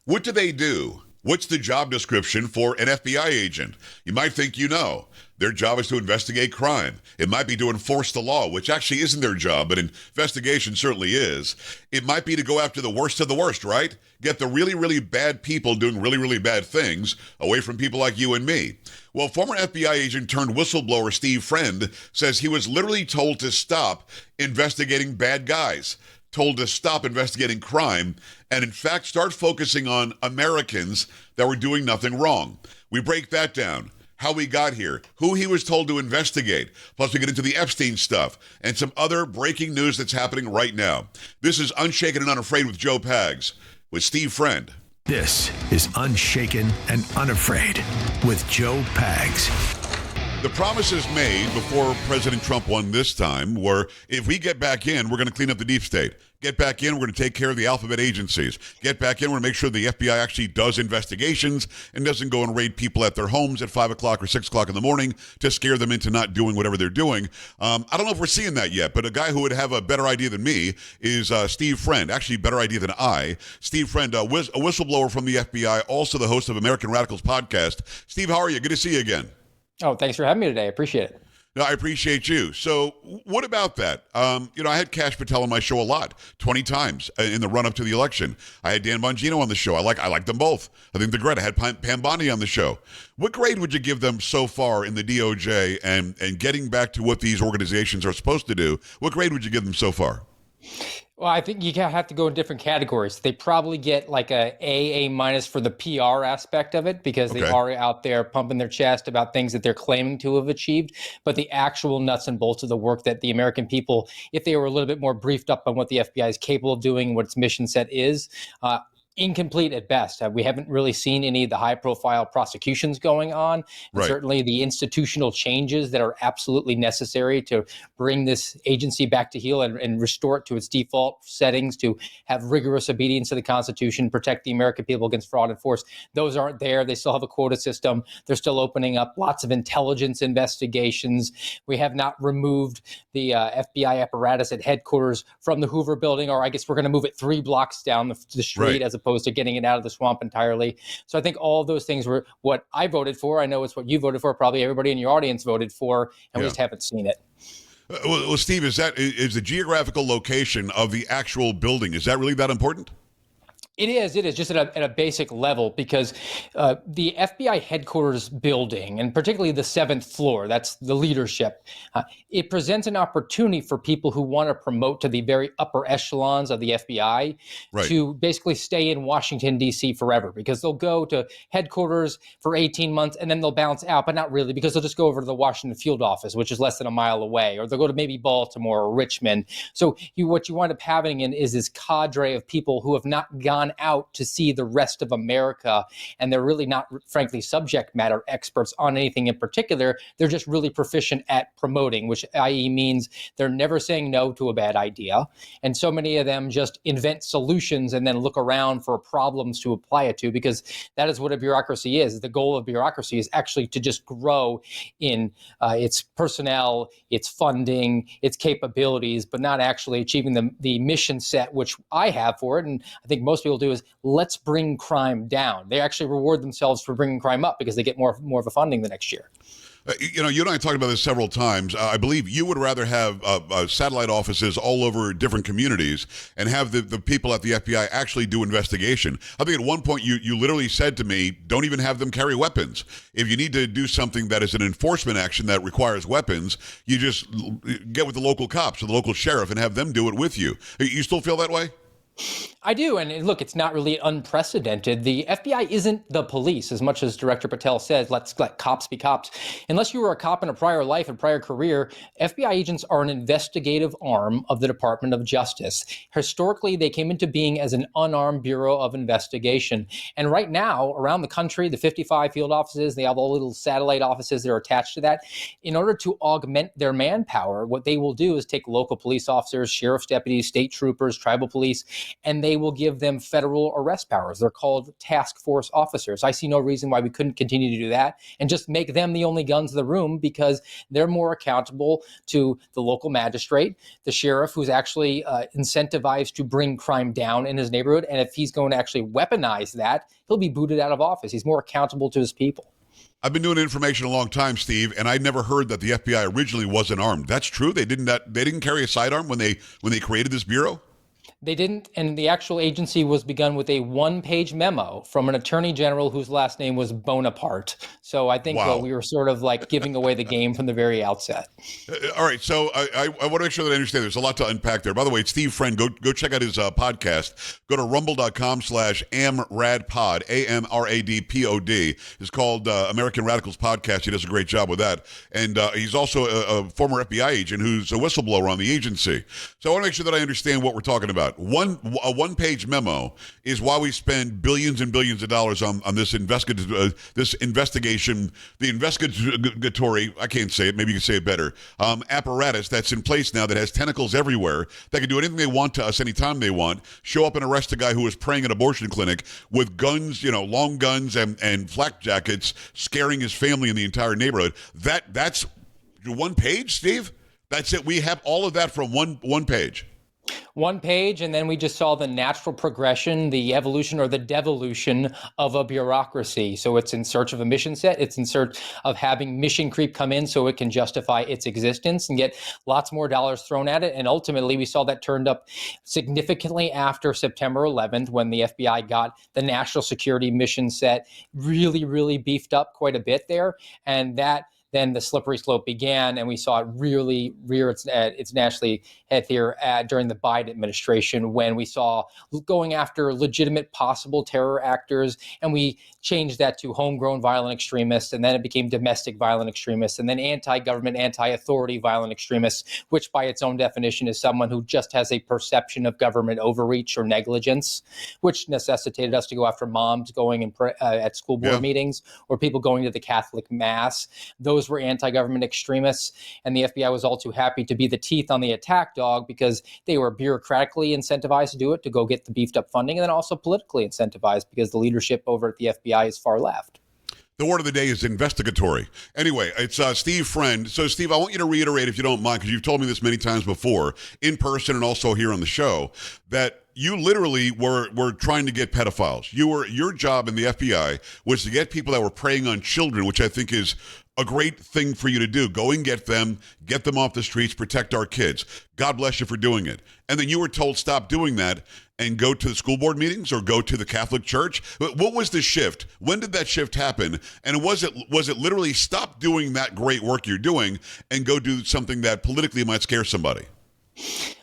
What do they do? What's the job description for an FBI agent? You might think you know. Their job is to investigate crime. It might be to enforce the law, which actually isn't their job, but investigation certainly is. It might be to go after the worst of the worst, right? Get the really, really bad people doing really, really bad things away from people like you and me. Well, former FBI agent turned whistleblower Steve Friend says he was literally told to stop investigating bad guys, told to stop investigating crime, and in fact start focusing on Americans that were doing nothing wrong. We break that down. How we got here, who he was told to investigate. Plus, we get into the Epstein stuff and some other breaking news that's happening right now. This is Unshaken and Unafraid with Joe Pags, with Steve Friend. This is Unshaken and Unafraid with Joe Pags. The promises made before President Trump won this time were, if we get back in, we're going to clean up the deep state. Get back in, we're going to take care of the alphabet agencies. Get back in, we're going to make sure the FBI actually does investigations and doesn't go and raid people at their homes at 5 o'clock or 6 o'clock in the morning to scare them into not doing whatever they're doing. I don't know if we're seeing that yet, but a guy who would have a better idea than me is Steve Friend. Actually, a better idea than I. Steve Friend, a whistleblower from the FBI, also the host of American Radicals podcast. Steve, how are you? Good to see you again. Oh, thanks for having me today. I appreciate it. No, I appreciate you. So what about that? I had Kash Patel on my show a lot, 20 times in the run-up to the election. I had Dan Bongino on the show. I like them both. I think they're great. I had Pam Bondi on the show. What grade would you give them so far in the DOJ and getting back to what these organizations are supposed to do? What grade would you give them so far? Well, I think you have to go in different categories. They probably get like A minus for the PR aspect of it because they are out there pumping their chest about things that they're claiming to have achieved. But the actual nuts and bolts of the work that the American people, if they were a little bit more briefed up on what the FBI is capable of doing, what its mission set is, incomplete at best. We haven't really seen any of the high-profile prosecutions going on. And certainly the institutional changes that are absolutely necessary to bring this agency back to heel and restore it to its default settings, to have rigorous obedience to the Constitution, protect the American people against fraud and force. Those aren't there. They still have a quota system. They're still opening up lots of intelligence investigations. We have not removed the FBI apparatus at headquarters from the Hoover building, or I guess we're going to move it 3 blocks down the street as opposed to getting it out of the swamp entirely. So I think all of those things were what I voted for. I know it's what you voted for. Probably everybody in your audience voted for, and we just haven't seen it. Well, Steve, is the geographical location of the actual building, is that really that important? It is just at a basic level because the FBI headquarters building, and particularly the 7th floor, that's the leadership, it presents an opportunity for people who want to promote to the very upper echelons of the FBI to basically stay in Washington, D.C. forever, because they'll go to headquarters for 18 months and then they'll bounce out, but not really, because they'll just go over to the Washington field office, which is less than a mile away, or they'll go to maybe Baltimore or Richmond. So what you wind up having is this cadre of people who have not gone out to see the rest of America, and they're really not, frankly, subject matter experts on anything in particular. They're just really proficient at promoting, which i.e. means they're never saying no to a bad idea. And so many of them just invent solutions and then look around for problems to apply it to, because that is what a bureaucracy is. The goal of bureaucracy is actually to just grow in its personnel, its funding, its capabilities, but not actually achieving the mission set, which I have for it, and I think most people do, is let's bring crime down. They actually reward themselves for bringing crime up because they get more of a funding the next year. You and I talked about this several times. I believe you would rather have satellite offices all over different communities and have the people at the FBI actually do investigation. I think at one point you literally said to me, don't even have them carry weapons. If you need to do something that is an enforcement action that requires weapons, you just get with the local cops or the local sheriff and have them do it with you. You still feel that way? I do. And look, it's not really unprecedented. The FBI isn't the police, as much as Director Patel says, let's let cops be cops. Unless you were a cop in a prior life and prior career, FBI agents are an investigative arm of the Department of Justice. Historically, they came into being as an unarmed Bureau of Investigation. And right now, around the country, the 55 field offices, they have all little satellite offices that are attached to that. In order to augment their manpower, what they will do is take local police officers, sheriff's deputies, state troopers, tribal police, and they will give them federal arrest powers. They're called task force officers. I see no reason why we couldn't continue to do that and just make them the only guns in the room, because they're more accountable to the local magistrate, the sheriff, who's actually incentivized to bring crime down in his neighborhood. And if he's going to actually weaponize that, he'll be booted out of office. He's more accountable to his people. I've been doing information a long time, Steve, and I never heard that the FBI originally wasn't armed. That's true. They didn't carry a sidearm when they created this bureau. They didn't, and the actual agency was begun with a one-page memo from an attorney general whose last name was Bonaparte. So I think we were sort of like giving away the game from the very outset. All right, so I want to make sure that I understand. There's a lot to unpack there. By the way, it's Steve Friend. Go check out his podcast. Go to rumble.com/amradpod, AMRADPOD. It's called American Radicals Podcast. He does a great job with that. And he's also a former FBI agent who's a whistleblower on the agency. So I want to make sure that I understand what we're talking about. A one-page memo is why we spend billions and billions of dollars on this investigation, the investigatory, I can't say it, maybe you can say it better, apparatus that's in place now that has tentacles everywhere, that can do anything they want to us anytime they want, show up and arrest a guy who was praying at an abortion clinic with guns, long guns and flak jackets, scaring his family and the entire neighborhood. That's one page, Steve? That's it. We have all of that from one page. One page, and then we just saw the natural progression, the evolution or the devolution of a bureaucracy. So it's in search of a mission set. It's in search of having mission creep come in so it can justify its existence and get lots more dollars thrown at it. And ultimately, we saw that turned up significantly after September 11th, when the FBI got the national security mission set really, really beefed up quite a bit there. And then the slippery slope began, and we saw it really rear its nationally head here during the Biden administration, when we saw going after legitimate possible terror actors, and we changed that to homegrown violent extremists, and then it became domestic violent extremists, and then anti-government, anti-authority violent extremists, which by its own definition is someone who just has a perception of government overreach or negligence, which necessitated us to go after moms going at school board meetings, or people going to the Catholic Mass. Those were anti-government extremists, and the FBI was all too happy to be the teeth on the attack dog, because they were bureaucratically incentivized to do it, to go get the beefed up funding, and then also politically incentivized because the leadership over at the FBI is far left. The word of the day is investigatory. Anyway, it's Steve Friend. So, Steve, I want you to reiterate, if you don't mind, because you've told me this many times before, in person and also here on the show, that you literally were trying to get pedophiles. Your job in the FBI was to get people that were preying on children, which I think is a great thing for you to do. Go and get them off the streets, protect our kids. God bless you for doing it. And then you were told stop doing that and go to the school board meetings or go to the Catholic Church. What was the shift? When did that shift happen? And was it literally stop doing that great work you're doing and go do something that politically might scare somebody?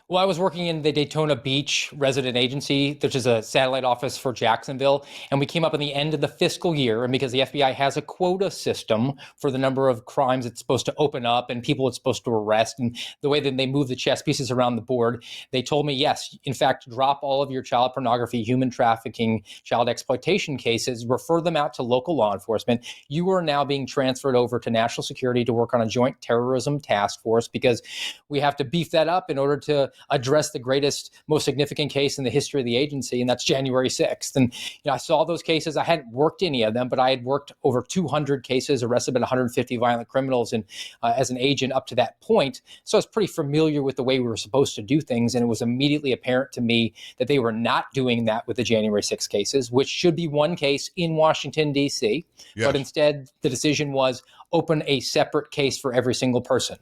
Well, I was working in the Daytona Beach resident agency, which is a satellite office for Jacksonville, and we came up in the end of the fiscal year, and because the FBI has a quota system for the number of crimes it's supposed to open up and people it's supposed to arrest, and the way that they move the chess pieces around the board, they told me, yes, in fact, drop all of your child pornography, human trafficking, child exploitation cases, refer them out to local law enforcement. You are now being transferred over to national security to work on a joint terrorism task force, because we have to beef that up in order to address the greatest, most significant case in the history of the agency, and that's January 6th. And I saw those cases. I hadn't worked any of them, but I had worked over 200 cases, arrested about 150 violent criminals, and as an agent up to that point. So I was pretty familiar with the way we were supposed to do things, and it was immediately apparent to me that they were not doing that with the January 6th cases, which should be one case in Washington, D.C., but instead the decision was open a separate case for every single person.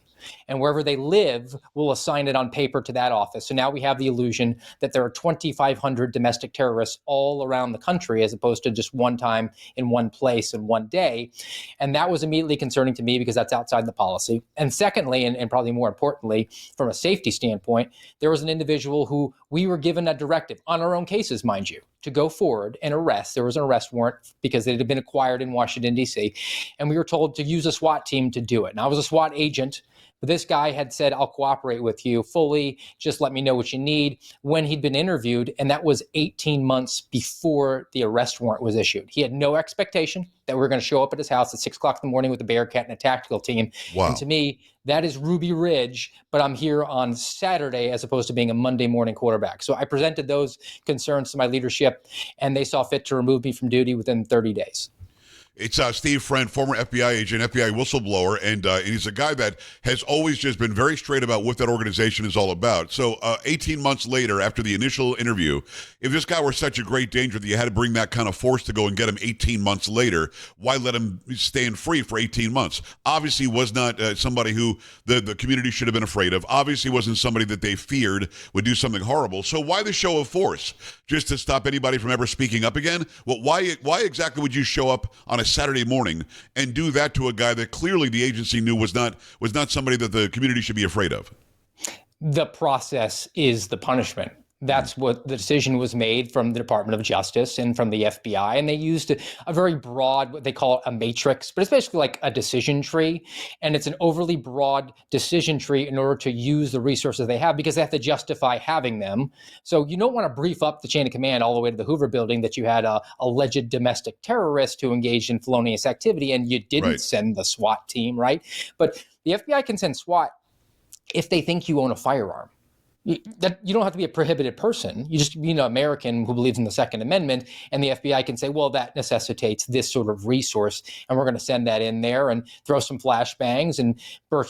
And wherever they live, we'll assign it on paper to that office. So now we have the illusion that there are 2,500 domestic terrorists all around the country, as opposed to just one time in one place in one day. And that was immediately concerning to me, because that's outside the policy. And secondly, and probably more importantly, from a safety standpoint, there was an individual who we were given a directive on our own cases, mind you, to go forward and arrest. There was an arrest warrant because it had been acquired in Washington, D.C. And we were told to use a SWAT team to do it. And I was a SWAT agent. But this guy had said, I'll cooperate with you fully. Just let me know what you need when he'd been interviewed. And that was 18 months before the arrest warrant was issued. He had no expectation that we were going to show up at his house at 6 o'clock in the morning with a Bearcat and a tactical team. Wow. And to me, that is Ruby Ridge, but I'm here on Saturday as opposed to being a Monday morning quarterback. So I presented those concerns to my leadership, and they saw fit to remove me from duty within 30 days. It's Steve Friend, former FBI agent, FBI whistleblower, and he's a guy that has always just been very straight about what that organization is all about. So 18 months later, after the initial interview, if this guy were such a great danger that you had to bring that kind of force to go and get him 18 months later, why let him stand free for 18 months? Obviously was not somebody who the community should have been afraid of. Obviously wasn't somebody that they feared would do something horrible. So why the show of force? Just to stop anybody from ever speaking up again? Well, why exactly would you show up on a Saturday morning and do that to a guy that clearly the agency knew was not somebody that the community should be afraid of? The process is the punishment. That's what the decision was made from the Department of Justice and from the FBI. And they used a very broad, what they call a matrix, but it's basically like a decision tree. And it's an overly broad decision tree in order to use the resources they have because they have to justify having them. So you don't want to brief up the chain of command all the way to the Hoover building that you had a alleged domestic terrorist who engaged in felonious activity and you didn't send the SWAT team, right? But the FBI can send SWAT if they think you own a firearm. You don't have to be a prohibited person. You just be an American who believes in the Second Amendment, and the FBI can say, well, that necessitates this sort of resource, and we're going to send that in there and throw some flashbangs and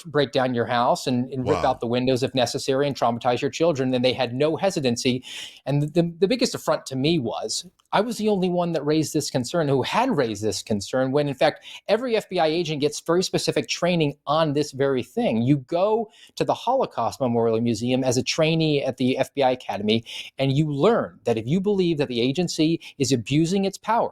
break down your house and rip out the windows if necessary and traumatize your children. And they had no hesitancy. And the biggest affront to me was I was the only one that raised this concern, who had raised this concern, when in fact every FBI agent gets very specific training on this very thing. You go to the Holocaust Memorial Museum as a trainee at the FBI Academy, and you learn that if you believe that the agency is abusing its power,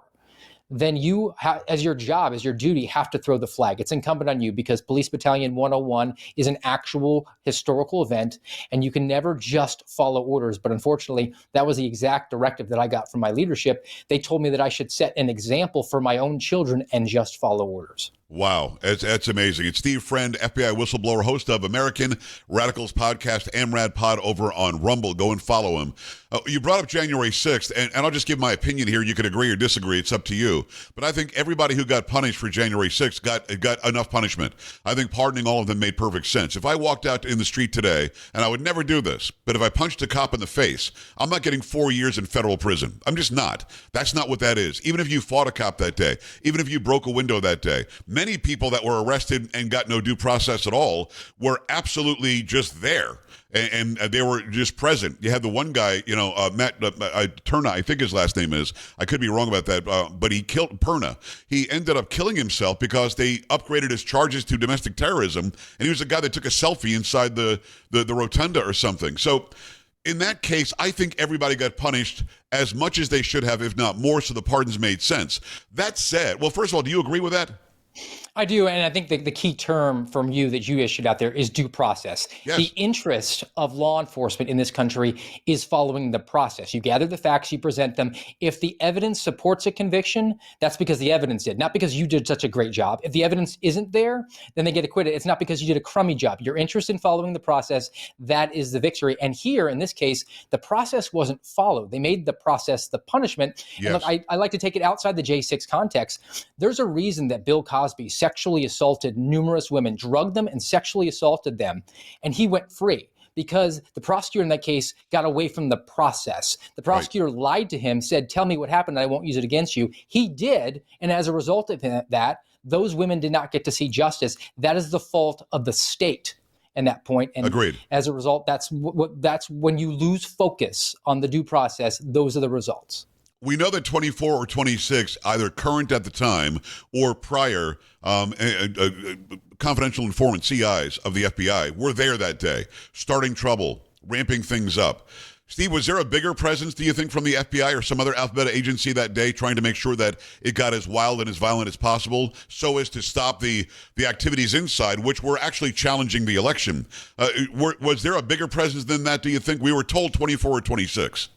then you, as your job, as your duty, have to throw the flag. It's incumbent on you because Police Battalion 101 is an actual historical event, and you can never just follow orders. But unfortunately, that was the exact directive that I got from my leadership. They told me that I should set an example for my own children and just follow orders. Wow, that's amazing. It's Steve Friend, FBI whistleblower, host of American Radicals podcast, AMRAD Pod, over on Rumble. Go and follow him. You brought up January 6th, and I'll just give my opinion here. You can agree or disagree. It's up to you. But I think everybody who got punished for January 6th got enough punishment. I think pardoning all of them made perfect sense. If I walked out in the street today, and I would never do this, but if I punched a cop in the face, I'm not getting 4 years in federal prison. I'm just not. That's not what that is. Even if you fought a cop that day, even if you broke a window that day, many people that were arrested and got no due process at all were absolutely just there. And they were just present. You had the one guy, Matt Turner, I think his last name is. I could be wrong about that, but he killed Perna. He ended up killing himself because they upgraded his charges to domestic terrorism, and he was the guy that took a selfie inside the rotunda or something. So in that case, I think everybody got punished as much as they should have, if not more, so the pardons made sense. That said, well, first of all, do you agree with that? I do, and I think the key term from you that you issued out there is due process. Yes. The interest of law enforcement in this country is following the process. You gather the facts, you present them. If the evidence supports a conviction, that's because the evidence did, not because you did such a great job. If the evidence isn't there, then they get acquitted. It's not because you did a crummy job. Your interest in following the process, that is the victory. And here, in this case, the process wasn't followed. They made the process the punishment. Yes. And look, I like to take it outside the J6 context. There's a reason that Bill Cosby sexually assaulted numerous women, drugged them and sexually assaulted them, and he went free because the prosecutor in that case got away from the process. The prosecutor lied to him, said, tell me what happened, and I won't use it against you. He did, and as a result of that, those women did not get to see justice. That is the fault of the state at that point. And agreed. As a result, that's when you lose focus on the due process, those are the results. We know that 24 or 26, either current at the time or prior, confidential informant CIs of the FBI were there that day, starting trouble, ramping things up. Steve, was there a bigger presence, do you think, from the FBI or some other alphabet agency that day trying to make sure that it got as wild and as violent as possible so as to stop the activities inside, which were actually challenging the election? Was there a bigger presence than that, do you think? We were told 24 or 26.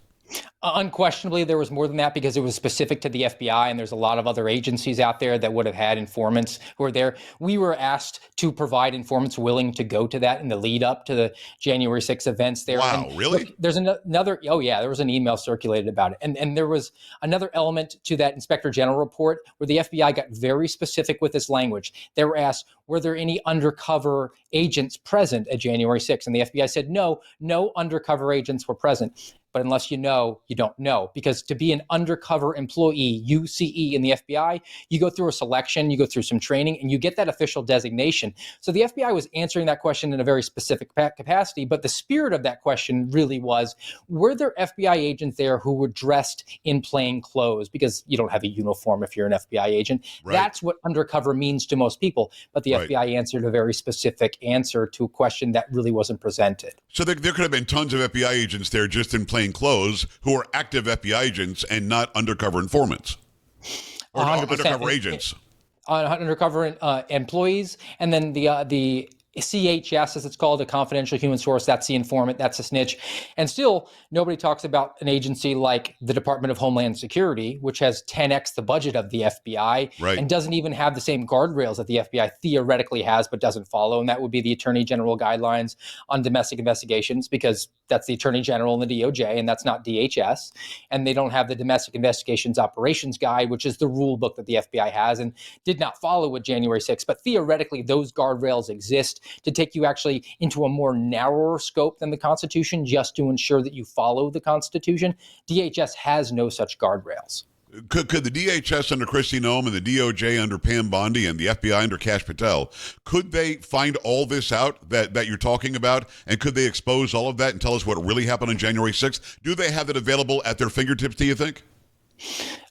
Unquestionably, there was more than that because it was specific to the FBI, and there's a lot of other agencies out there that would have had informants who were there. We were asked to provide informants willing to go to that in the lead up to the January 6th events there. Wow, And really? look, there's another, oh yeah, there was an email circulated about it. And there was another element to that Inspector General report where the FBI got very specific with this language. They were asked, were there any undercover agents present at January 6th? And the FBI said, no undercover agents were present. But unless you know, you don't know. Because to be an undercover employee, UCE in the FBI, you go through a selection, you go through some training, and you get that official designation. So the FBI was answering that question in a very specific capacity. But the spirit of that question really was, were there FBI agents there who were dressed in plain clothes? Because you don't have a uniform if you're an FBI agent. Right. That's what undercover means to most people. But the Right. FBI answered a very specific answer to a question that really wasn't presented. So there could have been tons of FBI agents there just in plain clothes who are active FBI agents and not undercover informants or 100%. undercover agents. Undercover employees, and then the CHS, as it's called, a confidential human source, that's the informant, that's the snitch. And still, nobody talks about an agency like the Department of Homeland Security, which has 10x the budget of the FBI, Right. and doesn't even have the same guardrails that the FBI theoretically has, but doesn't follow. And that would be the Attorney General guidelines on domestic investigations, because that's the Attorney General and the DOJ, and that's not DHS. And they don't have the Domestic Investigations Operations Guide, which is the rule book that the FBI has and did not follow with January 6th. But theoretically, those guardrails exist to take you actually into a more narrower scope than the Constitution, just to ensure that you follow the Constitution. DHS has no such guardrails. Could the DHS under Kristi Noem and the DOJ under Pam Bondi and the FBI under Kash Patel, could they find all this out that you're talking about? And could they expose all of that and tell us what really happened on January 6th? Do they have it available at their fingertips, do you think?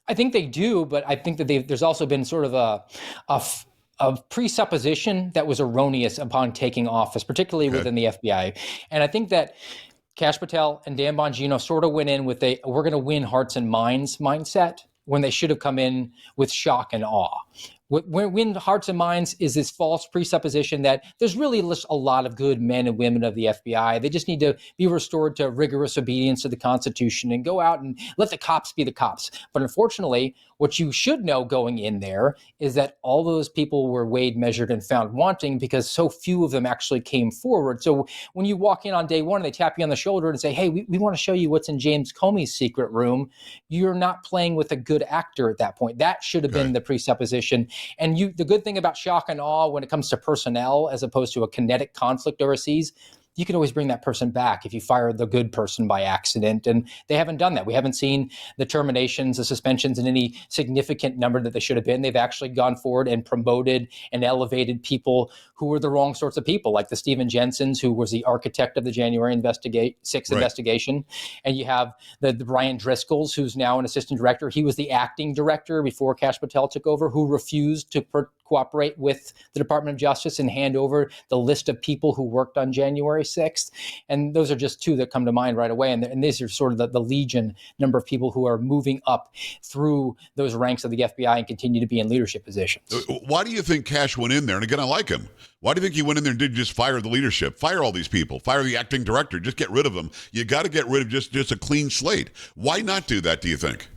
I think they do, but I think that there's also been sort of a presupposition that was erroneous upon taking office, particularly within the FBI. And I think that Kash Patel and Dan Bongino sort of went in with we're going to win hearts and minds mindset, when they should have come in with shock and awe. Win hearts and minds is this false presupposition that there's really a lot of good men and women of the FBI. They just need to be restored to rigorous obedience to the Constitution and go out and let the cops be the cops. But unfortunately, what you should know going in there is that all those people were weighed, measured, and found wanting because so few of them actually came forward. So when you walk in on day one and they tap you on the shoulder and say, hey, we want to show you what's in James Comey's secret room, you're not playing with a good actor at that point. That should have been the presupposition. And the good thing about shock and awe when it comes to personnel, as opposed to a kinetic conflict overseas, you can always bring that person back if you fire the good person by accident. And they haven't done that. We haven't seen the terminations, the suspensions in any significant number that they should have been. They've actually gone forward and promoted and elevated people who were the wrong sorts of people, like the Stephen Jensen's, who was the architect of the January 6th investigation. And you have the Brian Driscoll's, who's now an assistant director. He was the acting director before Kash Patel took over, who refused to cooperate with the Department of Justice and hand over the list of people who worked on January 6th. And those are just two that come to mind right away. And these are sort of the legion number of people who are moving up through those ranks of the FBI and continue to be in leadership positions. Why do you think Kash went in there? And again, I like him. Why do you think he went in there and didn't just fire the leadership? Fire all these people. Fire the acting director. Just get rid of them. You got to get rid of just a clean slate. Why not do that, do you think?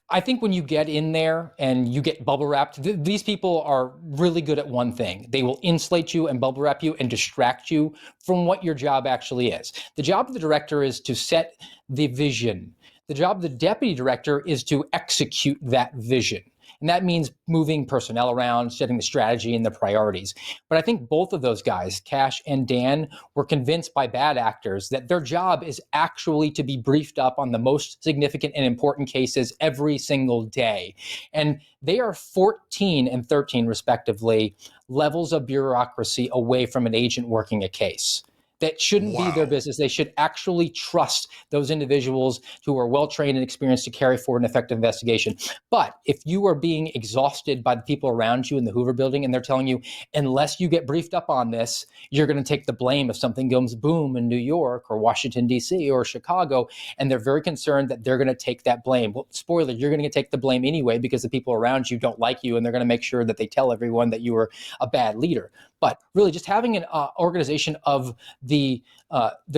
I think when you get in there and you get bubble wrapped, these people are really good at one thing. They will insulate you and bubble wrap you and distract you from what your job actually is. The job of the director is to set the vision. The job of the deputy director is to execute that vision. And that means moving personnel around, setting the strategy and the priorities. But I think both of those guys, Kash and Dan, were convinced by bad actors that their job is actually to be briefed up on the most significant and important cases every single day. And they are 14 and 13, respectively, levels of bureaucracy away from an agent working a case. That shouldn't be their business. They should actually trust those individuals who are well-trained and experienced to carry forward an effective investigation. But if you are being exhausted by the people around you in the Hoover building and they're telling you, unless you get briefed up on this, you're going to take the blame if something goes boom in New York or Washington, D.C. or Chicago, and they're very concerned that they're going to take that blame. Well, spoiler, you're going to take the blame anyway because the people around you don't like you, and they're going to make sure that they tell everyone that you were a bad leader. But really, just having an organization of the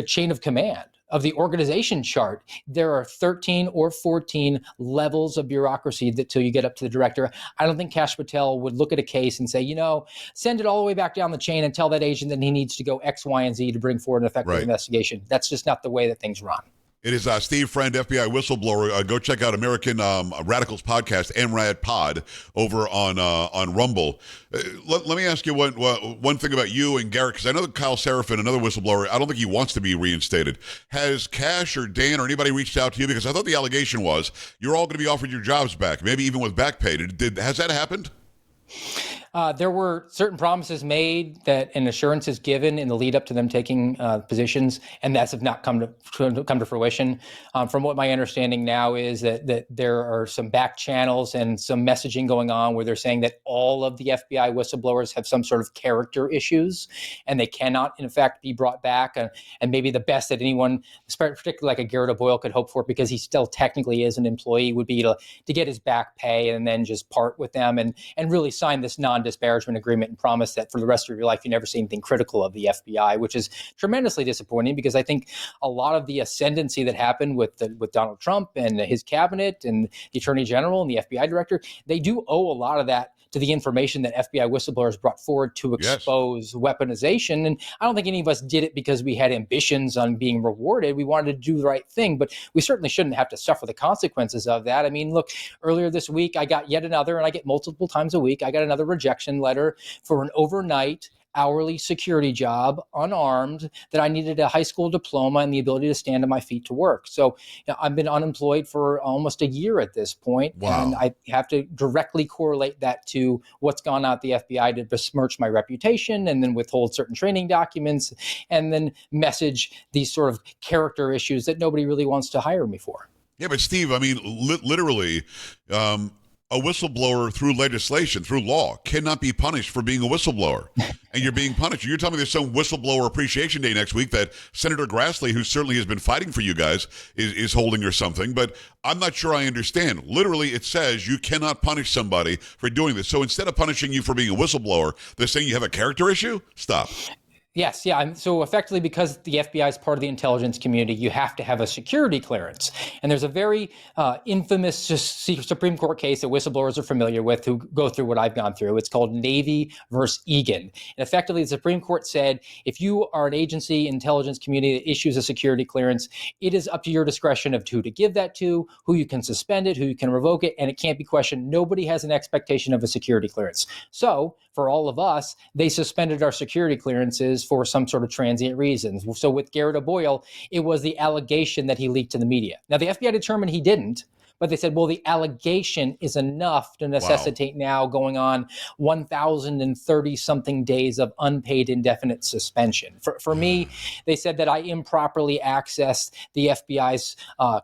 chain of command of the organization chart, there are 13 or 14 levels of bureaucracy till you get up to the director. I don't think Kash Patel would look at a case and say, send it all the way back down the chain and tell that agent that he needs to go X, Y, and Z to bring forward an effective investigation. That's just not the way that things run. It is Steve Friend, FBI whistleblower. Go check out American Radicals podcast, AMRAD Pod, over on Rumble. Let me ask you one thing about you and Garrett, because I know that Kyle Seraphin, another whistleblower, I don't think he wants to be reinstated. Has Kash or Dan or anybody reached out to you? Because I thought the allegation was you're all going to be offered your jobs back, maybe even with back pay. Has that happened? There were certain promises made and assurances given in the lead up to them taking positions, and that's have not come to fruition. From what my understanding now is that there are some back channels and some messaging going on where they're saying that all of the FBI whistleblowers have some sort of character issues, and they cannot, in fact, be brought back. And maybe the best that anyone, particularly like a Gettr Boyle, could hope for, because he still technically is an employee, would be to get his back pay and then just part with them and really sign this non-disparagement agreement and promise that for the rest of your life you never say anything critical of the FBI, which is tremendously disappointing, because I think a lot of the ascendancy that happened with Donald Trump and his cabinet and the Attorney General and the FBI director, they do owe a lot of that to the information that FBI whistleblowers brought forward to expose weaponization. And I don't think any of us did it because we had ambitions on being rewarded. We wanted to do the right thing, but we certainly shouldn't have to suffer the consequences of that. I mean, look, earlier this week, I got yet another, and I get multiple times a week, I got another rejection letter for an overnight hourly security job, unarmed, that I needed a high school diploma and the ability to stand on my feet to work. So I've been unemployed for almost a year at this point. Wow. And I have to directly correlate that to what's gone out the FBI to besmirch my reputation and then withhold certain training documents and then message these sort of character issues that nobody really wants to hire me for. Yeah, but Steve, I mean, literally, a whistleblower through legislation, through law, cannot be punished for being a whistleblower. And you're being punished. You're telling me there's some whistleblower appreciation day next week that Senator Grassley, who certainly has been fighting for you guys, is holding or something. But I'm not sure I understand. Literally, it says you cannot punish somebody for doing this. So instead of punishing you for being a whistleblower, they're saying you have a character issue? Stop. Yes, yeah. So effectively, because the FBI is part of the intelligence community, you have to have a security clearance. And there's a very infamous Supreme Court case that whistleblowers are familiar with who go through what I've gone through. It's called Navy versus Egan. And effectively, the Supreme Court said, if you are an agency, intelligence community that issues a security clearance, it is up to your discretion of who to give that to, who you can suspend it, who you can revoke it, and it can't be questioned. Nobody has an expectation of a security clearance. So for all of us, they suspended our security clearances for some sort of transient reasons. So with Gettr Boyle, it was the allegation that he leaked to the media. Now, the FBI determined he didn't, but they said, well, the allegation is enough to necessitate now going on 1,030-something days of unpaid indefinite suspension. For me, they said that I improperly accessed the FBI's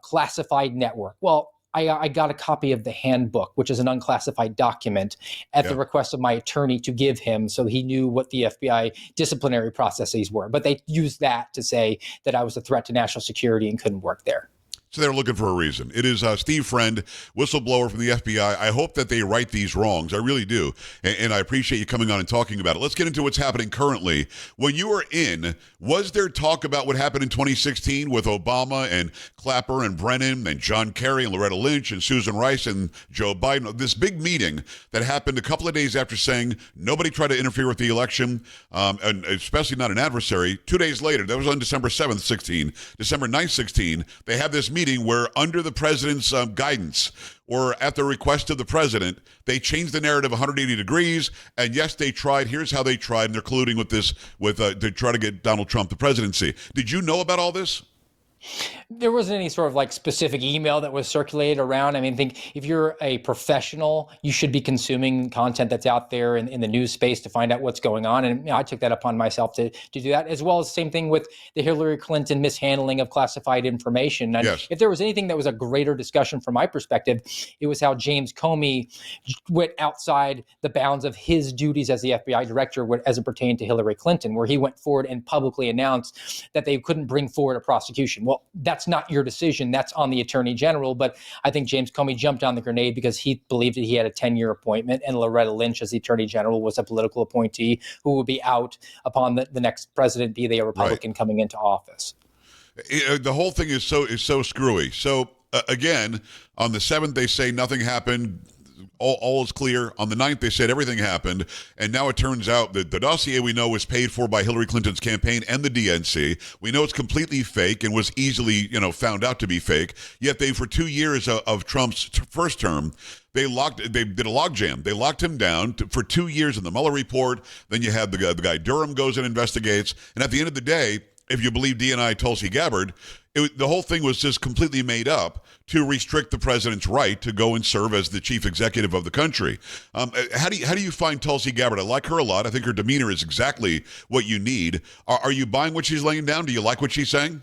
classified network. Well, I got a copy of the handbook, which is an unclassified document, at the request of my attorney to give him so he knew what the FBI disciplinary processes were. But they used that to say that I was a threat to national security and couldn't work there. So they're looking for a reason. It is Steve Friend, whistleblower from the FBI. I hope that they right these wrongs. I really do. And I appreciate you coming on and talking about it. Let's get into what's happening currently. When you were in, was there talk about what happened in 2016 with Obama and Clapper and Brennan and John Kerry and Loretta Lynch and Susan Rice and Joe Biden? This big meeting that happened a couple of days after saying nobody tried to interfere with the election, and especially not an adversary. 2 days later, that was on December 7th, 16, December 9th, 16, they had this meeting where under the president's guidance or at the request of the president, they changed the narrative 180 degrees. And yes, they tried. Here's how they tried. And they're colluding with this, to try to get Donald Trump the presidency. Did you know about all this? There wasn't any sort of like specific email that was circulated around. I mean, I think if you're a professional, you should be consuming content that's out there in the news space to find out what's going on. And I took that upon myself to do that, as well as the same thing with the Hillary Clinton mishandling of classified information. And if there was anything that was a greater discussion from my perspective, it was how James Comey went outside the bounds of his duties as the FBI director as it pertained to Hillary Clinton, where he went forward and publicly announced that they couldn't bring forward a prosecution. Well, that's not your decision. That's on the attorney general. But I think James Comey jumped on the grenade because he believed that he had a 10-year appointment, and Loretta Lynch, as the attorney general, was a political appointee who would be out upon the next president, be they a Republican coming into office. The whole thing is so screwy. So again, on the 7th they say nothing happened. All is clear. On the 9th, they said everything happened. And now it turns out that the dossier we know was paid for by Hillary Clinton's campaign and the DNC. We know it's completely fake and was easily, found out to be fake. Yet they, for 2 years of Trump's first term, they did a logjam. They locked him down for 2 years in the Mueller report. Then you had the guy Durham goes and investigates. And at the end of the day, if you believe DNI Tulsi Gabbard, the whole thing was just completely made up to restrict the president's right to go and serve as the chief executive of the country. How do you find Tulsi Gabbard? I like her a lot. I think her demeanor is exactly what you need. Are you buying what she's laying down? Do you like what she's saying?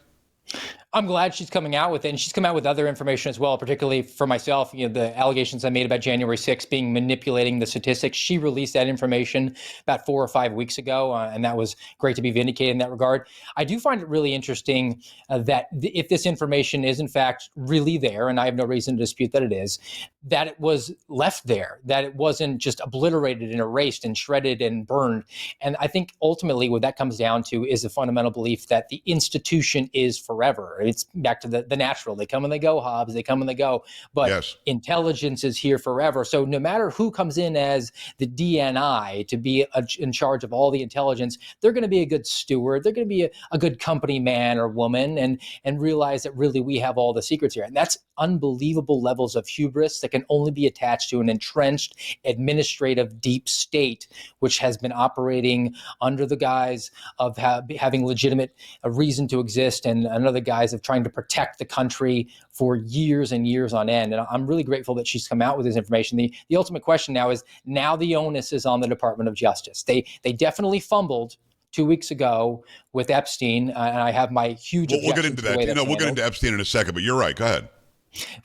I'm glad she's coming out with it, and she's come out with other information as well, particularly for myself. The allegations I made about January 6th being manipulating the statistics. She released that information about 4 or 5 weeks ago, and that was great to be vindicated in that regard. I do find it really interesting that if this information is in fact really there, and I have no reason to dispute that it is, that it was left there, that it wasn't just obliterated and erased and shredded and burned. And I think ultimately what that comes down to is the fundamental belief that the institution is forever. It's back to the natural. They come and they go, Hobbes. They come and they go. But yes, intelligence is here forever. So no matter who comes in as the DNI to be in charge of all the intelligence, they're going to be a good steward. They're going to be a good company man or woman and realize that really we have all the secrets here. And that's unbelievable levels of hubris that can only be attached to an entrenched administrative deep state, which has been operating under the guise of having legitimate reason to exist and another guise of trying to protect the country for years and years on end. And I'm really grateful that she's come out with this information. The ultimate question now is, now the onus is on the Department of Justice. They definitely fumbled 2 weeks ago with Epstein, and I have my huge we'll get into that. We'll get into Epstein in a second, but you're right. Go ahead.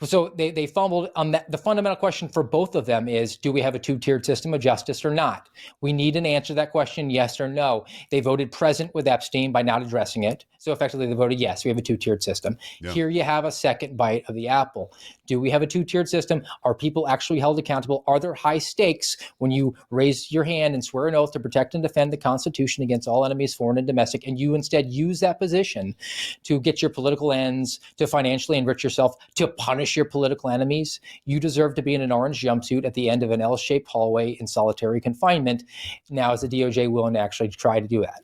So they fumbled on that. The fundamental question for both of them is, do we have a two-tiered system of justice or not? We need an answer to that question, yes or no. They voted present with Epstein by not addressing it. So effectively they voted yes, we have a two-tiered system. Yeah. Here you have a second bite of the apple. Do we have a two-tiered system? Are people actually held accountable? Are there high stakes when you raise your hand and swear an oath to protect and defend the Constitution against all enemies, foreign and domestic, and you instead use that position to get your political ends, to financially enrich yourself, to punish your political enemies? You deserve to be in an orange jumpsuit at the end of an L-shaped hallway in solitary confinement. Now, is the DOJ willing to actually try to do that?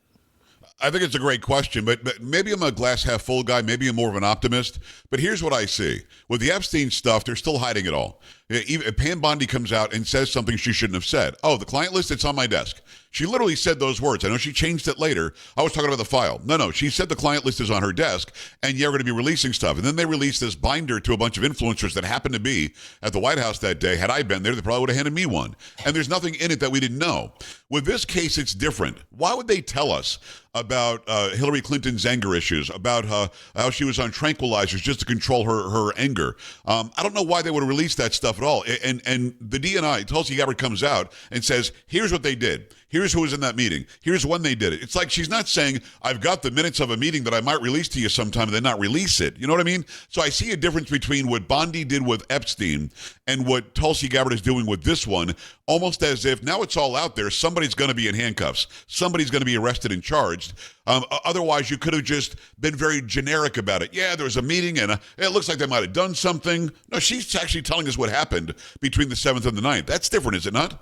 I think it's a great question, but maybe I'm a glass half full guy. Maybe I'm more of an optimist. But here's what I see. With the Epstein stuff, they're still hiding it all. Even Pam Bondi comes out and says something she shouldn't have said. Oh, the client list, it's on my desk. She literally said those words. I know she changed it later. I was talking about the file. No, she said the client list is on her desk, and you're going to be releasing stuff. And then they released this binder to a bunch of influencers that happened to be at the White House that day. Had I been there, they probably would have handed me one. And there's nothing in it that we didn't know. With this case, it's different. Why would they tell us about Hillary Clinton's anger issues, about how she was on tranquilizers just to control her anger? I don't know why they would have released that stuff at all. And the DNI, Tulsi Gabbard, comes out and says, here's what they did. Here's who was in that meeting. Here's when they did it. It's like she's not saying, I've got the minutes of a meeting that I might release to you sometime and then not release it. You know what I mean? So I see a difference between what Bondi did with Epstein and what Tulsi Gabbard is doing with this one, almost as if now it's all out there. Somebody's going to be in handcuffs. Somebody's going to be arrested and charged. Otherwise, you could have just been very generic about it. Yeah, there was a meeting and it looks like they might have done something. No, she's actually telling us what happened between the 7th and the 9th. That's different, is it not?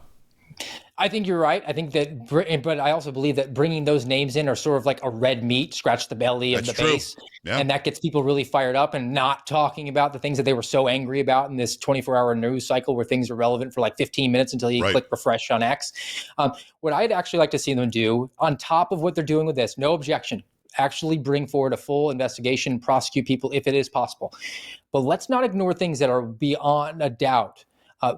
I think you're right. I think that, but I also believe that bringing those names in are sort of like a red meat, scratch the belly of the base. Yeah. And that gets people really fired up and not talking about the things that they were so angry about in this 24-hour news cycle where things are relevant for like 15 minutes until you click refresh on X. What I'd actually like to see them do on top of what they're doing with this, no objection, actually bring forward a full investigation, prosecute people if it is possible. But let's not ignore things that are beyond a doubt.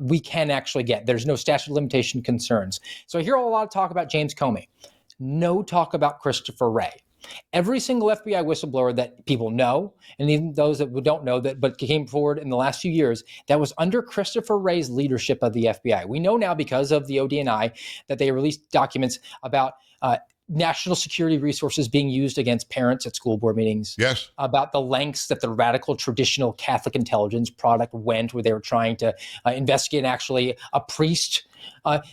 We can actually get. There's no statute of limitation concerns. So I hear a lot of talk about James Comey. No talk about Christopher Wray. Every single FBI whistleblower that people know, and even those that don't know that but came forward in the last few years, that was under Christopher Wray's leadership of the FBI. We know now because of the ODNI that they released documents about national security resources being used against parents at school board meetings. Yes. About the lengths that the radical traditional Catholic intelligence product went, where they were trying to investigate actually a priest.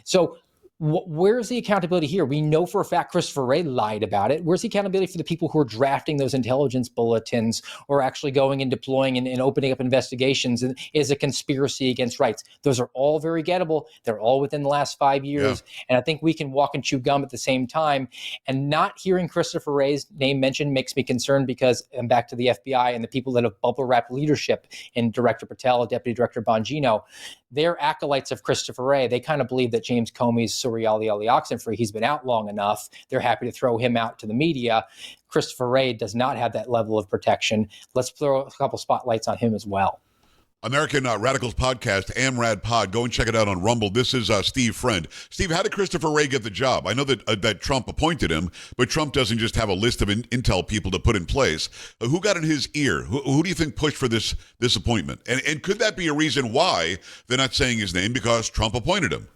So Where's the accountability here? We know for a fact Christopher Wray lied about it. Where's the accountability for the people who are drafting those intelligence bulletins or actually going and deploying and opening up investigations and is a conspiracy against rights? Those are all very gettable. They're all within the last 5 years. Yeah. And I think we can walk and chew gum at the same time. And not hearing Christopher Wray's name mentioned makes me concerned because I'm back to the FBI and the people that have bubble wrapped leadership in Director Patel, Deputy Director Bongino. They're acolytes of Christopher Wray. They kind of believe that James Comey's Soriali Ali Oxenfree, he's been out long enough. They're happy to throw him out to the media. Christopher Wray does not have that level of protection. Let's throw a couple spotlights on him as well. American Radicals podcast, AMRAD Pod. Go and check it out on Rumble. This is Steve Friend. Steve, how did Christopher Wray get the job? I know that Trump appointed him, but Trump doesn't just have a list of intel people to put in place. Who got in his ear? Who do you think pushed for this appointment? And could that be a reason why they're not saying his name because Trump appointed him?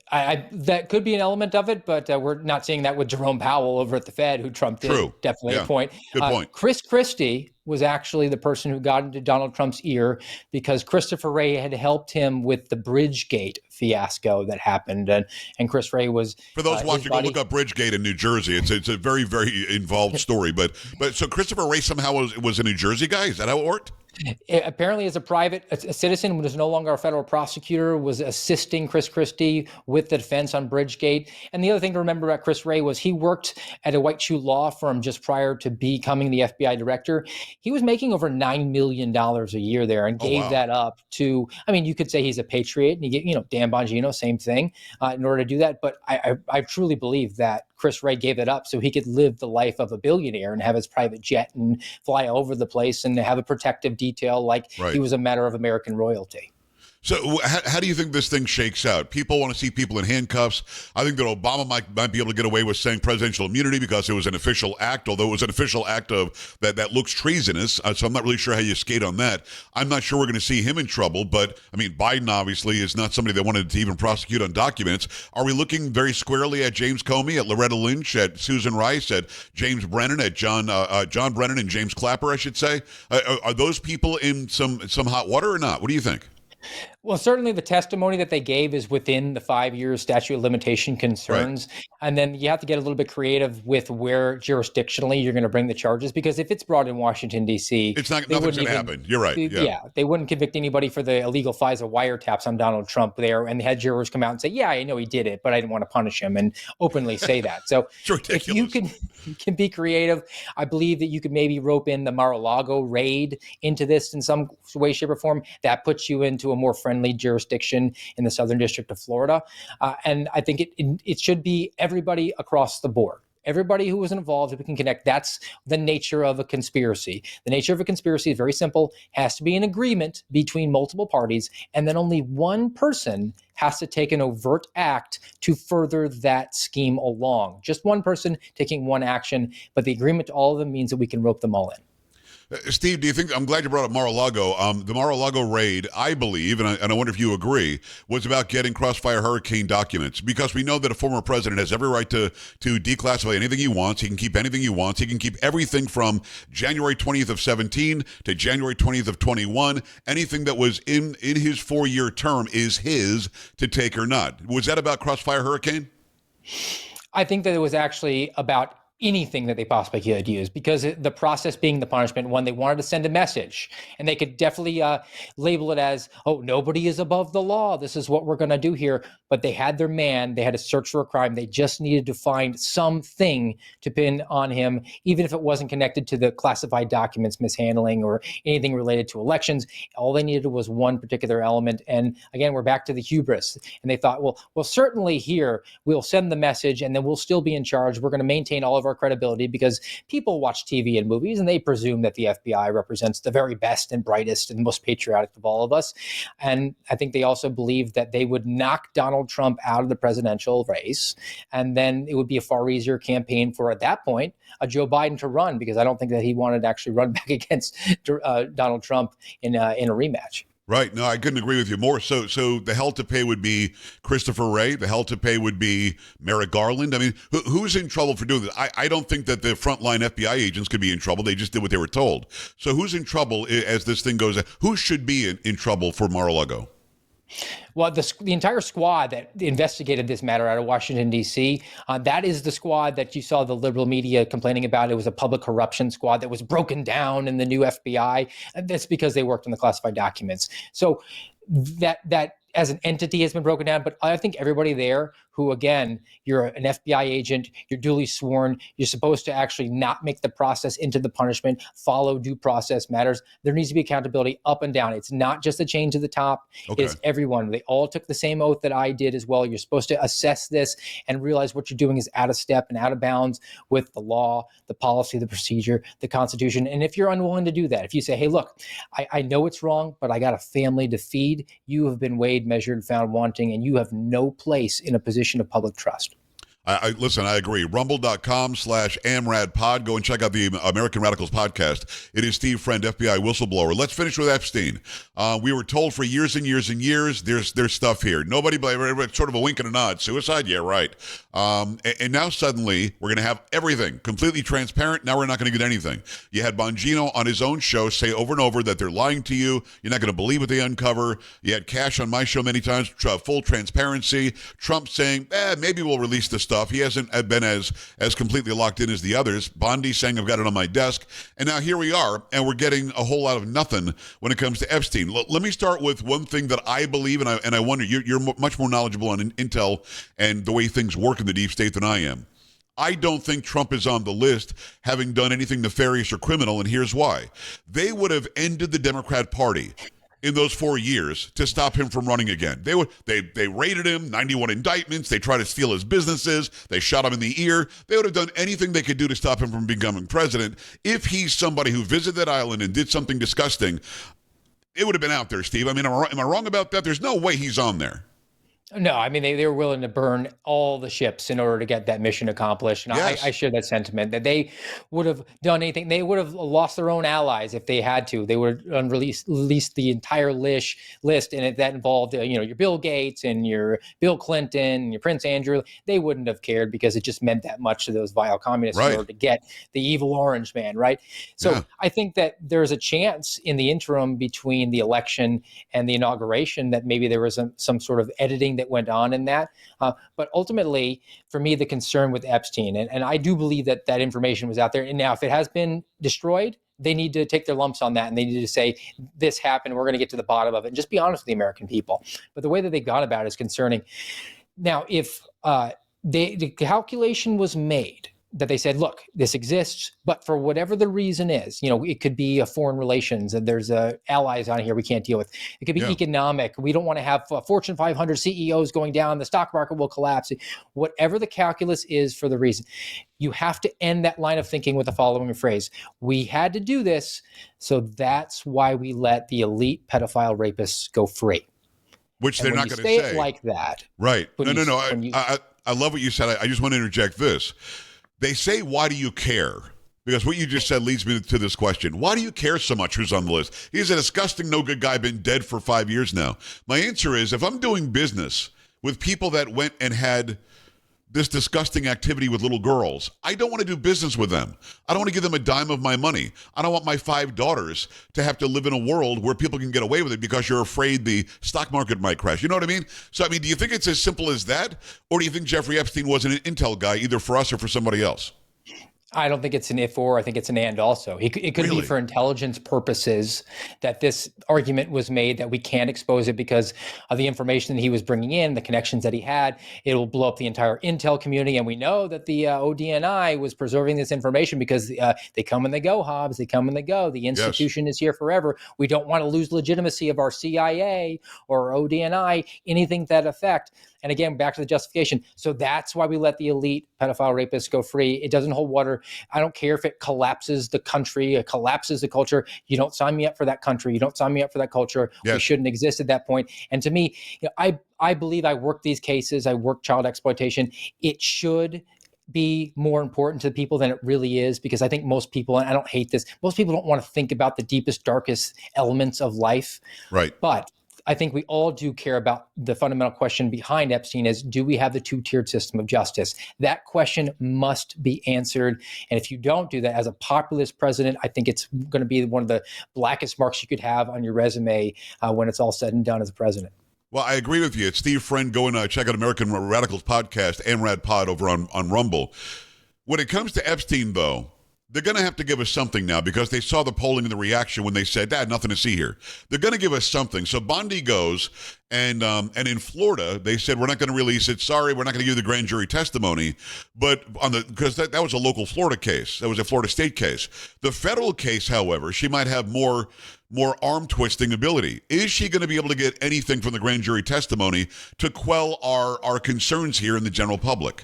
That could be an element of it, but we're not seeing that with Jerome Powell over at the Fed, who Trump did definitely appoint. Good point. Chris Christie was actually the person who got into Donald Trump's ear because Christopher Wray had helped him with the Bridgegate fiasco that happened. And Chris Wray was... For those watching, go look up Bridgegate in New Jersey. It's a very, very involved story. But so Christopher Wray somehow was a New Jersey guy? Is that how it worked? Apparently, as a citizen, was no longer a federal prosecutor, was assisting Chris Christie with the defense on Bridgegate. And the other thing to remember about Chris Wray was he worked at a white shoe law firm just prior to becoming the FBI director. He was making over $9 million a year there and gave that up to, I mean, you could say he's a patriot, and you get, Dan Bongino, same thing, in order to do that. But I truly believe that Chris Wray gave it up so he could live the life of a billionaire and have his private jet and fly over the place and have a protective detail like he was a matter of American royalty. So how do you think this thing shakes out? People want to see people in handcuffs. I think that Obama might be able to get away with saying presidential immunity because it was an official act, although it was an official act of that looks treasonous. So I'm not really sure how you skate on that. I'm not sure we're going to see him in trouble, but I mean, Biden obviously is not somebody that wanted to even prosecute on documents. Are we looking very squarely at James Comey, at Loretta Lynch, at Susan Rice, at James Brennan, at John Brennan and James Clapper, I should say? Are those people in some hot water or not? What do you think? Well, certainly the testimony that they gave is within the 5-year statute of limitation concerns. Right. And then you have to get a little bit creative with where jurisdictionally you're going to bring the charges, because if it's brought in Washington, D.C., nothing's going to happen. You're right. Yeah, they wouldn't convict anybody for the illegal FISA wiretaps on Donald Trump there. And they had jurors come out and say, yeah, I know he did it, but I didn't want to punish him, and openly say that. So if you can be creative, I believe that you could maybe rope in the Mar-a-Lago raid into this in some way, shape, or form. That puts you into a more friendly jurisdiction in the Southern District of Florida. And I think it should be everybody across the board. Everybody who was involved, if we can connect, that's the nature of a conspiracy. The nature of a conspiracy is very simple. It has to be an agreement between multiple parties, and then only one person has to take an overt act to further that scheme along. Just one person taking one action, but the agreement to all of them means that we can rope them all in. Steve, do you think, I'm glad you brought up Mar-a-Lago. The Mar-a-Lago raid, I believe, and I wonder if you agree, was about getting Crossfire Hurricane documents, because we know that a former president has every right to declassify anything he wants. He can keep anything he wants. He can keep everything from January 20th of 17 to January 20th of 21. Anything that was in his 4-year term is his to take or not. Was that about Crossfire Hurricane? I think that it was actually about anything that they possibly could use, because the process being the punishment, when they wanted to send a message, and they could definitely label it as, oh, nobody is above the law, this is what we're going to do here. But they had their man, they had to search for a crime, they just needed to find something to pin on him, even if it wasn't connected to the classified documents mishandling or anything related to elections. All they needed was one particular element. And again, we're back to the hubris. And they thought, well, certainly here we'll send the message and then we'll still be in charge. We're going to maintain all of our credibility, because people watch TV and movies and they presume that the FBI represents the very best and brightest and most patriotic of all of us. And I think they also believed that they would knock Donald Trump out of the presidential race, and then it would be a far easier campaign for, at that point, Joe Biden to run, because I don't think that he wanted to actually run back against Donald Trump in a rematch. Right. No, I couldn't agree with you more. So the hell to pay would be Christopher Wray. The hell to pay would be Merrick Garland. I mean, who's in trouble for doing this? I don't think that the frontline FBI agents could be in trouble. They just did what they were told. So who's in trouble as this thing goes? Who should be in trouble for Mar-a-Lago? Well, the entire squad that investigated this matter out of Washington, D.C., that is the squad that you saw the liberal media complaining about. It was a public corruption squad that was broken down in the new FBI. That's because they worked on the classified documents. So that as an entity has been broken down, but I think everybody there who, again, you're an FBI agent, you're duly sworn, you're supposed to actually not make the process into the punishment, follow due process matters. There needs to be accountability up and down. It's not just the chain to the top. Okay. It's everyone. They all took the same oath that I did as well. You're supposed to assess this and realize what you're doing is out of step and out of bounds with the law, the policy, the procedure, the Constitution. And if you're unwilling to do that, if you say, hey, look, I know it's wrong, but I got a family to feed, you have been weighed, measured, found wanting, and you have no place in a position of public trust. Listen, I agree. Rumble.com/AmradPod. Go and check out the American Radicals podcast. It is Steve Friend, FBI whistleblower. Let's finish with Epstein. We were told for years and years and years, there's stuff here. Nobody, sort of a wink and a nod. Suicide? Yeah, right. And now suddenly we're going to have everything completely transparent. Now we're not going to get anything. You had Bongino on his own show say over and over that they're lying to you. You're not going to believe what they uncover. You had Cash on my show many times, full transparency. Trump saying, maybe we'll release the stuff. He hasn't been as completely locked in as the others. Bondi saying, I've got it on my desk. And now here we are, and we're getting a whole lot of nothing when it comes to Epstein. Let me start with one thing that I believe, and I wonder, you're much more knowledgeable on intel and the way things work in the deep state than I am. I don't think Trump is on the list having done anything nefarious or criminal, and here's why. They would have ended the Democrat Party in those 4 years to stop him from running again. They raided him, 91 indictments. They tried to steal his businesses. They shot him in the ear. They would have done anything they could do to stop him from becoming president. If he's somebody who visited that island and did something disgusting, it would have been out there, Steve. I mean, am I wrong about that? There's no way he's on there. No, I mean, they were willing to burn all the ships in order to get that mission accomplished. And yes. I share that sentiment that they would have done anything. They would have lost their own allies if they had to. They would have released the entire list. And that involved, your Bill Gates and your Bill Clinton and your Prince Andrew. They wouldn't have cared because it just meant that much to those vile communists in order to get the evil orange man, right? So I think that there's a chance in the interim between the election and the inauguration that maybe there was some sort of editing that went on in that. But ultimately, for me, the concern with Epstein, and I do believe that information was out there. And now if it has been destroyed, they need to take their lumps on that, and they need to say, this happened, we're going to get to the bottom of it, and just be honest with the American people. But the way that they've gone about it is concerning. Now, if the calculation was made that they said, look, this exists, but for whatever the reason is, it could be a foreign relations, and there's allies on here we can't deal with. It could be economic. We don't want to have Fortune 500 CEOs going down. The stock market will collapse. Whatever the calculus is for the reason, you have to end that line of thinking with the following phrase. We had to do this, so that's why we let the elite pedophile rapists go free. Which and they're not going to say it like that. Right. No. I love what you said. I just want to interject this. They say, why do you care? Because what you just said leads me to this question. Why do you care so much who's on the list? He's a disgusting, no good guy, been dead for 5 years now. My answer is, if I'm doing business with people that went and had this disgusting activity with little girls, I don't want to do business with them. I don't want to give them a dime of my money. I don't want my 5 daughters to have to live in a world where people can get away with it because you're afraid the stock market might crash. You know what I mean? So, do you think it's as simple as that? Or do you think Jeffrey Epstein was an intel guy, either for us or for somebody else? I don't think it's an if or, I think it's an and also. It could be for intelligence purposes that this argument was made that we can't expose it because of the information that he was bringing in, the connections that he had. It will blow up the entire intel community. And we know that the ODNI was preserving this information because they come and they go, Hobbs. They come and they go. The institution is here forever. We don't want to lose legitimacy of our CIA or ODNI, anything to that effect. And again, back to the justification. So that's why we let the elite pedophile rapists go free. It doesn't hold water. I don't care if it collapses the country, it collapses the culture. You don't sign me up for that country. You don't sign me up for that culture. We shouldn't exist at that point. And to me, I believe I work these cases. I work child exploitation. It should be more important to people than it really is, because I think most people, and I don't hate this, most people don't want to think about the deepest, darkest elements of life. Right. But I think we all do care about the fundamental question behind Epstein is, do we have the two-tiered system of justice? That question must be answered. And if you don't do that as a populist president, I think it's going to be one of the blackest marks you could have on your resume when it's all said and done as a president. Well, I agree with you. It's Steve Friend. Go and check out American Radicals podcast and Rad Pod over on Rumble. When it comes to Epstein, though, they're going to have to give us something now because they saw the polling and the reaction when they said, nothing to see here. They're going to give us something. So Bondi goes, and in Florida, they said, we're not going to release it. Sorry, we're not going to give you the grand jury testimony. But because that was a local Florida case. That was a Florida state case. The federal case, however, she might have more arm twisting ability. Is she going to be able to get anything from the grand jury testimony to quell our concerns here in the general public?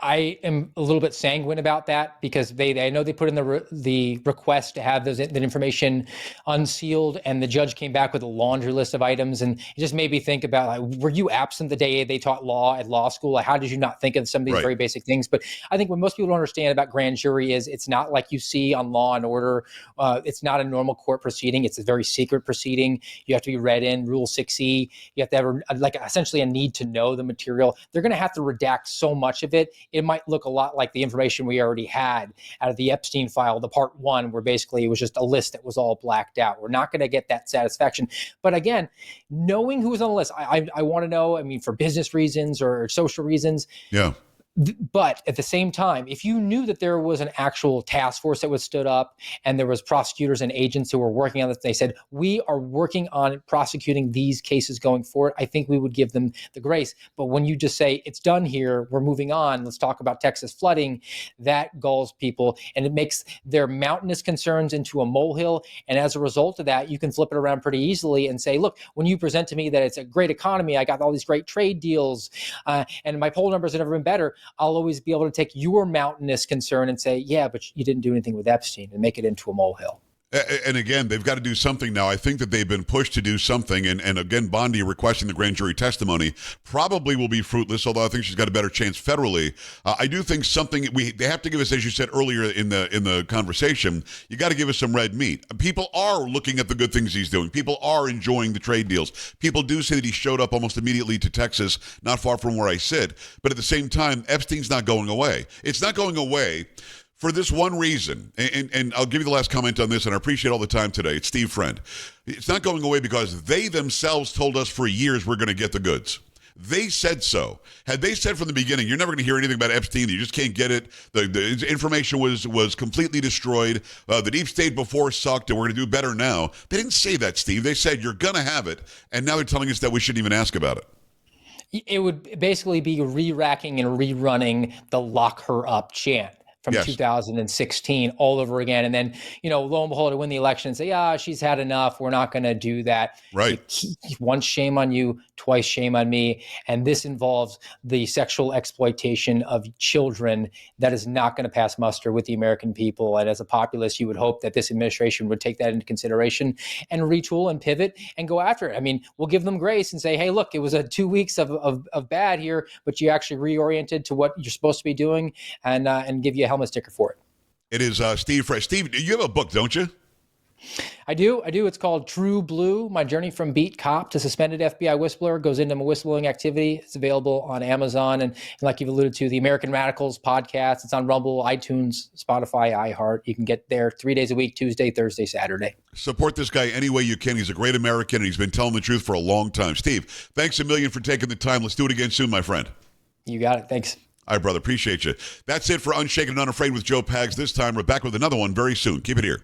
I am a little bit sanguine about that because I know they put in the request to have that information unsealed, and the judge came back with a laundry list of items, and it just made me think about, like, were you absent the day they taught law at law school? Like, how did you not think of some of these very basic things? But I think what most people don't understand about grand jury is it's not like you see on Law and Order. It's not a normal court proceeding. It's a very secret proceeding. You have to be read in Rule 6E. You have to have essentially a need to know the material. They're going to have to redact so much of it. It might look a lot like the information we already had out of the Epstein file, the part 1, where basically it was just a list that was all blacked out. We're not going to get that satisfaction. But again, knowing who was on the list, I want to know, for business reasons or social reasons. Yeah. But at the same time, if you knew that there was an actual task force that was stood up and there was prosecutors and agents who were working on this, they said, we are working on prosecuting these cases going forward, I think we would give them the grace. But when you just say, it's done here, we're moving on, let's talk about Texas flooding, that galls people, and it makes their mountainous concerns into a molehill. And as a result of that, you can flip it around pretty easily and say, look, when you present to me that it's a great economy, I got all these great trade deals, and my poll numbers have never been better, I'll always be able to take your mountainous concern and say, yeah, but you didn't do anything with Epstein, and make it into a molehill. And again, they've got to do something now. I think that they've been pushed to do something. And again, Bondi requesting the grand jury testimony probably will be fruitless, although I think she's got a better chance federally. I do think they have to give us, as you said earlier in the conversation, you got to give us some red meat. People are looking at the good things he's doing. People are enjoying the trade deals. People do say that he showed up almost immediately to Texas, not far from where I sit. But at the same time, Epstein's not going away. It's not going away for this one reason, and I'll give you the last comment on this, and I appreciate all the time today. It's Steve Friend. It's not going away because they themselves told us for years we're going to get the goods. They said so. Had they said from the beginning, you're never going to hear anything about Epstein, you just can't get it, the information was completely destroyed, the deep state before sucked, and we're going to do better now. They didn't say that, Steve. They said you're going to have it, and now they're telling us that we shouldn't even ask about it. It would basically be re-racking and rerunning the lock her up chant from 2016 all over again. And then, lo and behold, to win the election and say, she's had enough. We're not going to do that. Right. Once shame on you, twice shame on me. And this involves the sexual exploitation of children that is not going to pass muster with the American people. And as a populist, you would hope that this administration would take that into consideration and retool and pivot and go after it. We'll give them grace and say, hey, look, it was 2 weeks of bad here, but you actually reoriented to what you're supposed to be doing and give you a helmet sticker for it. It is Steve Fresh. Steve, you have a book, don't you? I do. It's called True Blue, My Journey from Beat Cop to Suspended FBI Whistleblower. Goes into my whistleblowing activity. It's available on Amazon. And like you've alluded to, the American Radicals podcast. It's on Rumble, iTunes, Spotify, iHeart. You can get there 3 days a week, Tuesday, Thursday, Saturday. Support this guy any way you can. He's a great American, and he's been telling the truth for a long time. Steve, thanks a million for taking the time. Let's do it again soon, my friend. You got it. Thanks. All right, brother. Appreciate you. That's it for Unshaken and Unafraid with Joe Pags. This time, we're back with another one very soon. Keep it here.